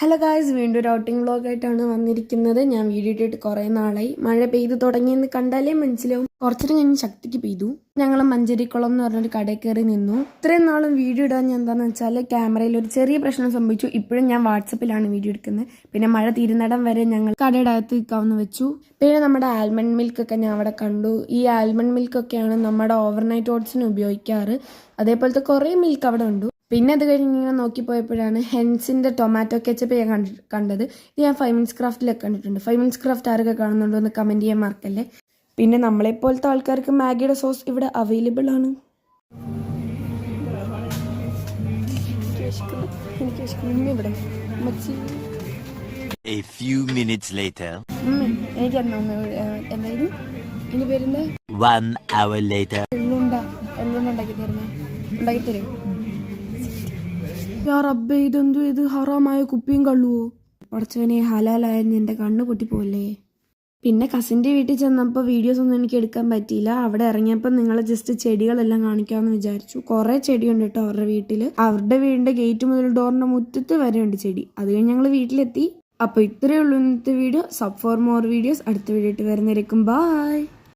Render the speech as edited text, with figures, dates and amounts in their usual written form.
Hello guys, വീണ്ടും ഒരു outing വ്ളോഗായിട്ടാണ് വന്നിരിക്കുന്നത്. ഞാൻ വീഡിയോ ഇട്ടിട്ട് കുറേ നാളായി. മഴ പെയ്ത് തുടങ്ങിയെന്ന് കണ്ടാലേ മനസ്സിലാവും. കുറച്ചിട്ട് കഴിഞ്ഞ് ശക്തിക്ക് പെയ്തു. ഞങ്ങൾ മഞ്ചേരിക്കുളം എന്ന് പറഞ്ഞൊരു കടയിൽ കയറി നിന്നു. ഇത്രയും നാളും വീഡിയോ ഇടാൻ ഞാൻ എന്താണെന്ന് വെച്ചാൽ ക്യാമറയിൽ ഒരു ചെറിയ പ്രശ്നം സംഭവിച്ചു. ഇപ്പോഴും ഞാൻ വാട്സപ്പിലാണ് വീഡിയോ എടുക്കുന്നത്. പിന്നെ മഴ തീരുന്നിടം വരെ ഞങ്ങൾ കടയുടെ അകത്ത് നിൽക്കാമെന്ന് വെച്ചു. പിന്നെ നമ്മുടെ ആൽമണ്ട് മിൽക്കൊക്കെ ഞാൻ അവിടെ കണ്ടു. ഈ ആൽമണ്ട് മിൽക്കൊക്കെയാണ് നമ്മുടെ ഓവർനൈറ്റ് ഓട്സിന് ഉപയോഗിക്കാറ്. അതേപോലത്തെ കുറേ മിൽക്ക് അവിടെ ഉണ്ട്. പിന്നെ അത് കഴിഞ്ഞ് ഇങ്ങനെ നോക്കിപ്പോയപ്പോഴാണ് ഹെൻസിൻ്റെ ടൊമാറ്റോ കെച്ചപ്പ് ഞാൻ കണ്ടത്. ഇത് ഞാൻ 5 മിനിറ്റ്സ് ക്രാഫ്റ്റിലൊക്കെ കണ്ടിട്ടുണ്ട്. 5 മിനിറ്റ്സ് ക്രാഫ്റ്റ് ആരൊക്കെ കാണുന്നുണ്ടോ എന്ന് കമൻറ്റ് ചെയ്യാൻ മറക്കല്ലേ. പിന്നെ നമ്മളെപ്പോലത്തെ ആൾക്കാർക്ക് മാഗിയുടെ സോസ് ഇവിടെ അവൈലബിൾ ആണ്. എന്തായാലും ഇനി വരുന്ന ഉണ്ടാക്കി തരും. റബ്ബേ, ഇതെന്തു ഇത് ഹറാമായ കുപ്പിയും കള്ളുവോ? പടച്ചവനെ, ഹലാലായ എൻ്റെ കണ്ണ് പൊട്ടിപ്പോല്ലേ. പിന്നെ കസിൻ്റെ വീട്ടിൽ ചെന്നപ്പോൾ വീഡിയോസ് ഒന്നും എനിക്ക് എടുക്കാൻ പറ്റിയില്ല. അവിടെ ഇറങ്ങിയപ്പോൾ നിങ്ങളെ ജസ്റ്റ് ചെടികളെല്ലാം കാണിക്കാമെന്ന് വിചാരിച്ചു. കുറേ ചെടിയുണ്ട് കേട്ടോ അവരുടെ വീട്ടിൽ. അവരുടെ വീടിൻ്റെ ഗേറ്റ് മുതൽ ഡോറിൻ്റെ മുറ്റത്ത് വരെ ഉണ്ട് ചെടി. അത് കഴിഞ്ഞ് ഞങ്ങൾ വീട്ടിലെത്തി. അപ്പോൾ ഇത്രയേ ഉള്ളൂ ഇന്നത്തെ video. Sub for more videos. അടുത്ത വീഡിയോ ഇട്ട് വരുന്നേക്കും. ബൈ.